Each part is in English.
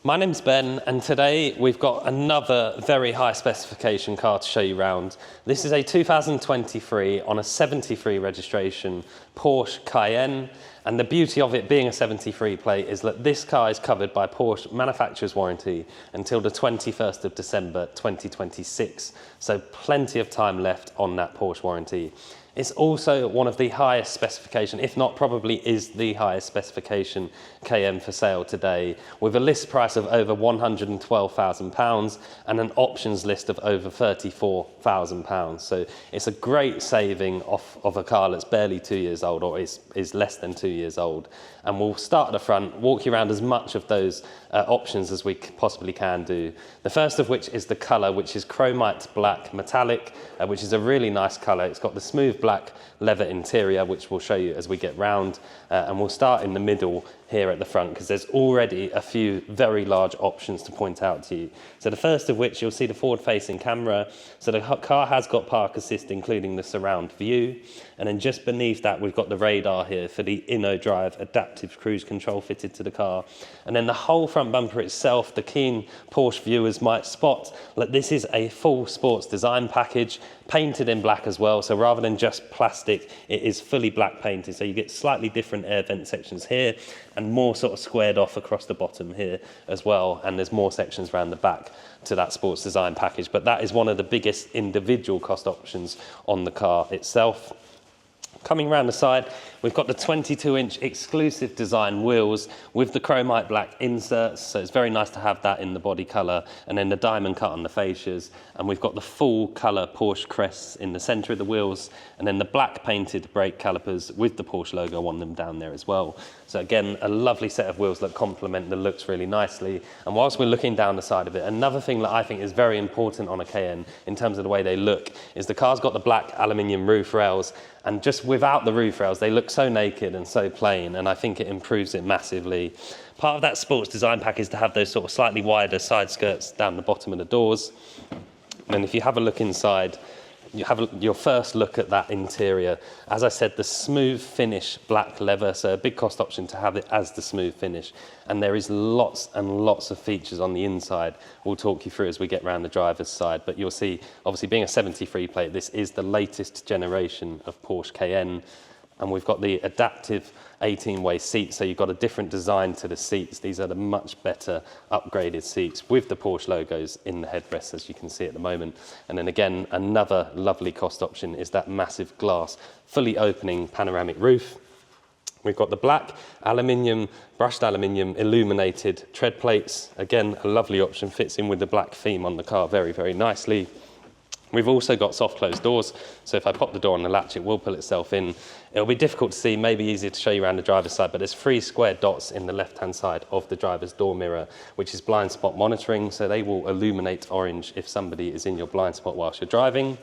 My name's Ben, and today we've got another very high specification car to show you around. This is a 2023 on a 73 registration Porsche Cayenne, and the beauty of it being a 73 plate is that this car is covered by Porsche manufacturer's warranty until the 21st of December 2026, so plenty of time left on that Porsche warranty. It's also one of the highest specification, if not probably is the highest specification Cayenne for sale today, with a list price of over £112,000 and an options list of over £34,000. So it's a great saving of a car that's barely 2 years old, or is less than 2 years old. And we'll start at the front, walk you around as much of those options as we possibly can do. The first of which is the colour, which is Chromite Black Metallic, which is a really nice colour. It's got the smooth black leather interior, which we'll show you as we get round, and we'll start in the middle here at the front because there's already a few very large options to point out to you. So the first of which, you'll see the forward-facing camera. So the car has got park assist, including the surround view, and then just beneath that we've got the radar here for the InnoDrive adaptive cruise control fitted to the car. And then the whole front bumper itself, the keen Porsche viewers might spot that this is a full sports design package, painted in black as well. So rather than just plastic, it is fully black painted. So you get slightly different air vent sections here and more sort of squared off across the bottom here as well. And there's more sections around the back to that sports design package. But that is one of the biggest individual cost options on the car itself. Coming around the side, we've got the 22-inch exclusive design wheels with the Chromite black inserts, so it's very nice to have that in the body colour, and then the diamond cut on the fascias, and we've got the full colour Porsche crests in the centre of the wheels, and then the black painted brake calipers with the Porsche logo on them down there as well. So again, a lovely set of wheels that complement the looks really nicely. And whilst we're looking down the side of it, another thing that I think is very important on a Cayenne in terms of the way they look is the car's got the black aluminium roof rails, and just without the roof rails, they look so naked and so plain, and I think it improves it massively. Part of that sports design pack is to have those sort of slightly wider side skirts down the bottom of the doors. And if you have a look inside, you have your first look at that interior. As I said, the smooth finish black leather, so a big cost option to have it as the smooth finish. And there is lots and lots of features on the inside we'll talk you through as we get around the driver's side. But you'll see, obviously being a 73 plate, this is the latest generation of Porsche Cayenne. And we've got the adaptive 18-way seats, so you've got a different design to the seats. These are the much better upgraded seats with the Porsche logos in the headrests, as you can see at the moment. And then again, another lovely cost option is that massive glass, fully opening panoramic roof. We've got the black aluminium, brushed aluminium illuminated tread plates. Again, a lovely option, fits in with the black theme on the car very, very nicely. We've also got soft closed doors, so if I pop the door on the latch, it will pull itself in. It'll be difficult to see, maybe easier to show you around the driver's side, but there's 3 square dots in the left-hand side of the driver's door mirror, which is blind spot monitoring, so they will illuminate orange if somebody is in your blind spot whilst you're driving.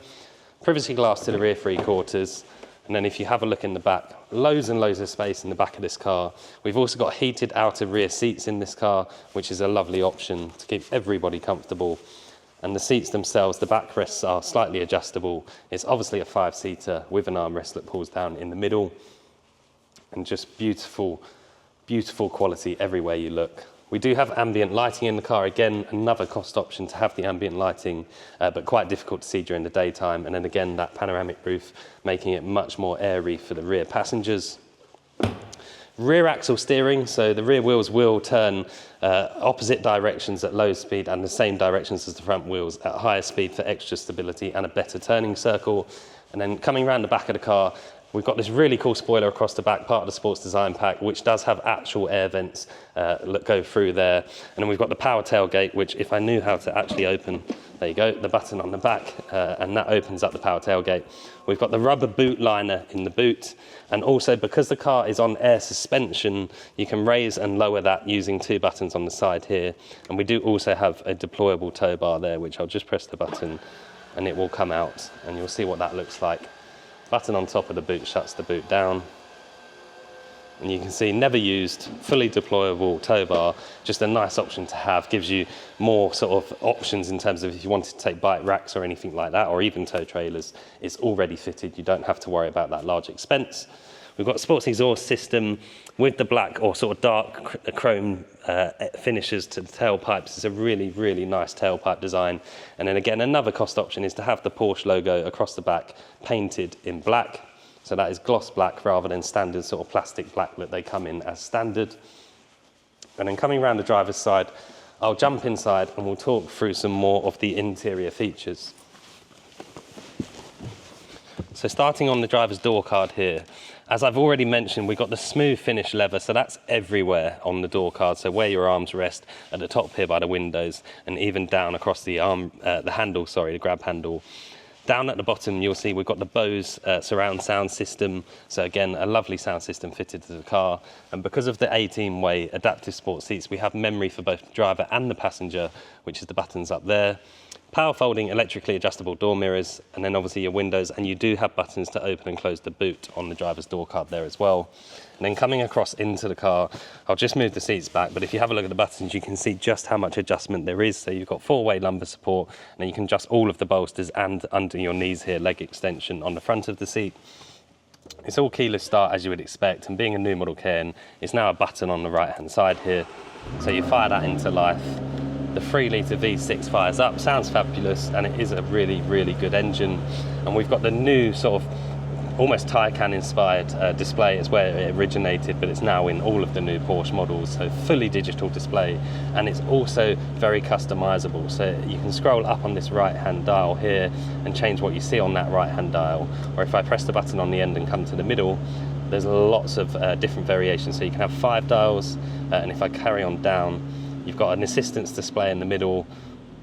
Privacy glass to the rear 3/4, and then if you have a look in the back, loads and loads of space in the back of this car. We've also got heated outer rear seats in this car, which is a lovely option to keep everybody comfortable. And the seats themselves, the backrests are slightly adjustable. It's obviously a 5-seater with an armrest that pulls down in the middle. And just beautiful, beautiful quality everywhere you look. We do have ambient lighting in the car. Again, another cost option to have the ambient lighting, but quite difficult to see during the daytime. And then again, that panoramic roof, making it much more airy for the rear passengers. Rear axle steering, so the rear wheels will turn opposite directions at low speed and the same directions as the front wheels at higher speed for extra stability and a better turning circle. And then coming around the back of the car, we've got this really cool spoiler across the back, part of the sports design pack, which does have actual air vents that go through there. And then we've got the power tailgate, which if I knew how to actually open, there you go, the button on the back, and that opens up the power tailgate. We've got the rubber boot liner in the boot, and also because the car is on air suspension, you can raise and lower that using 2 buttons on the side here. And we do also have a deployable tow bar there, which I'll just press the button and it will come out, and you'll see what that looks like. Button on top of the boot shuts the boot down. And you can see, never used, fully deployable tow bar, just a nice option to have, gives you more sort of options in terms of if you wanted to take bike racks or anything like that, or even tow trailers, it's already fitted, you don't have to worry about that large expense. We've got a sports exhaust system with the black or sort of dark chrome finishes to the tailpipes. It's a really, really nice tailpipe design. And then again, another cost option is to have the Porsche logo across the back painted in black. So that is gloss black rather than standard sort of plastic black that they come in as standard. And then coming around the driver's side, I'll jump inside and we'll talk through some more of the interior features. So starting on the driver's door card here, as I've already mentioned, we've got the smooth finish leather, so that's everywhere on the door card. So where your arms rest, at the top here by the windows, and even down across the handle, the grab handle. Down at the bottom, you'll see we've got the Bose surround sound system. So again, a lovely sound system fitted to the car. And because of the 18-way adaptive sports seats, we have memory for both the driver and the passenger, which is the buttons up there. Power folding, electrically adjustable door mirrors, and then obviously your windows, and you do have buttons to open and close the boot on the driver's door card there as well. And then coming across into the car, I'll just move the seats back, but if you have a look at the buttons, you can see just how much adjustment there is. So you've got 4-way lumbar support, and then you can adjust all of the bolsters and under your knees here, leg extension on the front of the seat. It's all keyless start as you would expect, and being a new model Cayenne, it's now a button on the right-hand side here. So you fire that into life. The 3-litre V6 fires up, sounds fabulous, and it is a really, really good engine. And we've got the new sort of almost Taycan inspired display. It's where it originated, but it's now in all of the new Porsche models, so fully digital display, and it's also very customizable. So you can scroll up on this right hand dial here and change what you see on that right hand dial, or if I press the button on the end and come to the middle, there's lots of different variations. So you can have 5 dials, and if I carry on down, you've got an assistance display in the middle,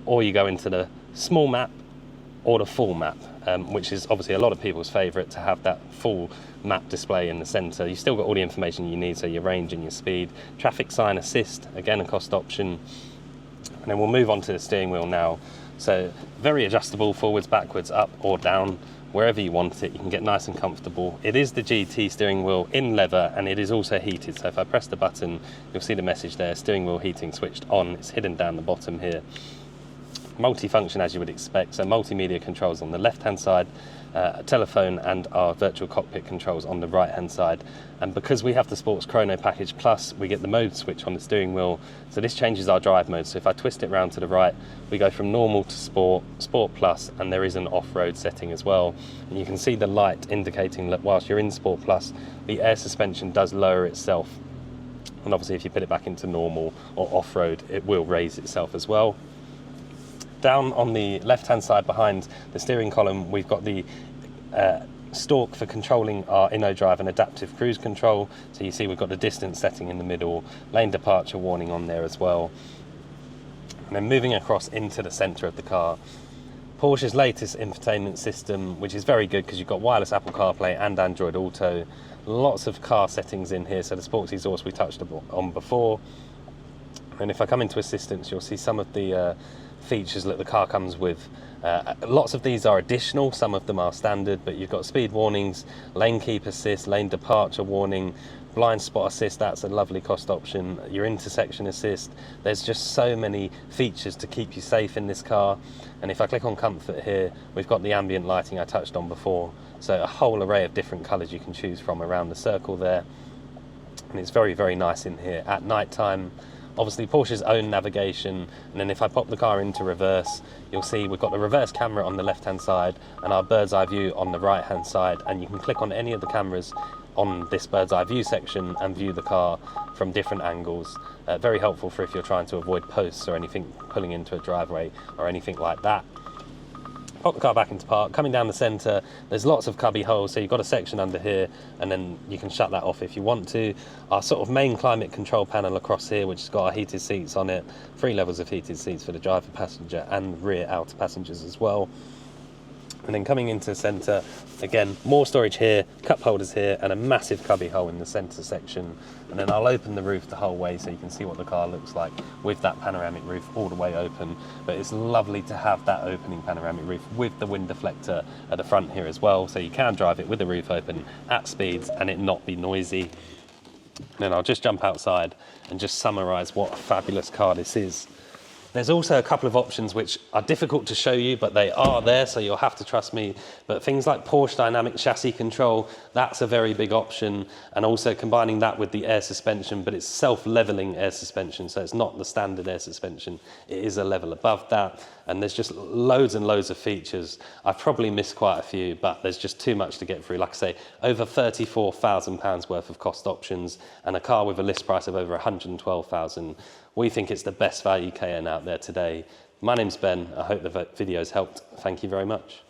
or you go into the small map or the full map, which is obviously a lot of people's favourite, to have that full map display in the centre. You've still got all the information you need, so your range and your speed. Traffic sign assist, again a cost option. And then we'll move on to the steering wheel now. So very adjustable, forwards, backwards, up or down, wherever you want it. You can get nice and comfortable. It is the GT steering wheel in leather, and it is also heated. So if I press the button, you'll see the message there, steering wheel heating switched on. It's hidden down the bottom here. Multifunction as you would expect, so multimedia controls on the left hand side, telephone and our virtual cockpit controls on the right hand side. And because we have the Sports Chrono Package Plus, we get the mode switch on the steering wheel, so this changes our drive mode. So if I twist it round to the right, we go from normal to sport, sport plus, and there is an off-road setting as well. And you can see the light indicating that whilst you're in sport plus, the air suspension does lower itself, and obviously if you put it back into normal or off-road, it will raise itself as well. Down on the left-hand side behind the steering column, we've got the stalk for controlling our InnoDrive and adaptive cruise control. So you see we've got the distance setting in the middle, lane departure warning on there as well. And then moving across into the centre of the car, Porsche's latest infotainment system, which is very good because you've got wireless Apple CarPlay and Android Auto. Lots of car settings in here, so the sports exhaust we touched on before. And if I come into assistance, you'll see some of the features that the car comes with. Lots of these are additional, some of them are standard, but you've got speed warnings, lane keep assist, lane departure warning, blind spot assist, that's a lovely cost option, your intersection assist. There's just so many features to keep you safe in this car. And if I click on comfort here, we've got the ambient lighting I touched on before, so a whole array of different colours you can choose from around the circle there. And it's very, very nice in here at night time. Obviously Porsche's own navigation, and then if I pop the car into reverse, you'll see we've got the reverse camera on the left hand side and our bird's eye view on the right hand side, and you can click on any of the cameras on this bird's eye view section and view the car from different angles. Very helpful for if you're trying to avoid posts or anything pulling into a driveway or anything like that. Pop the car back into park. Coming down the centre, there's lots of cubby holes, so you've got a section under here, and then you can shut that off if you want to. Our sort of main climate control panel across here, which has got our heated seats on it, 3 levels of heated seats for the driver, passenger and rear outer passengers as well. And then coming into the centre, again, more storage here, cup holders here, and a massive cubby hole in the centre section. And then I'll open the roof the whole way so you can see what the car looks like with that panoramic roof all the way open. But it's lovely to have that opening panoramic roof with the wind deflector at the front here as well, so you can drive it with the roof open at speeds and it not be noisy. And then I'll just jump outside and just summarise what a fabulous car this is. There's also a couple of options which are difficult to show you, but they are there, so you'll have to trust me. But things like Porsche Dynamic Chassis Control, that's a very big option. And also combining that with the air suspension, but it's self-leveling air suspension, so it's not the standard air suspension. It is a level above that. And there's just loads and loads of features. I've probably missed quite a few, but there's just too much to get through. Like I say, over £34,000 worth of cost options and a car with a list price of over 112,000. We think it's the best value Cayenne out there today. My name's Ben. I hope the video's helped. Thank you very much.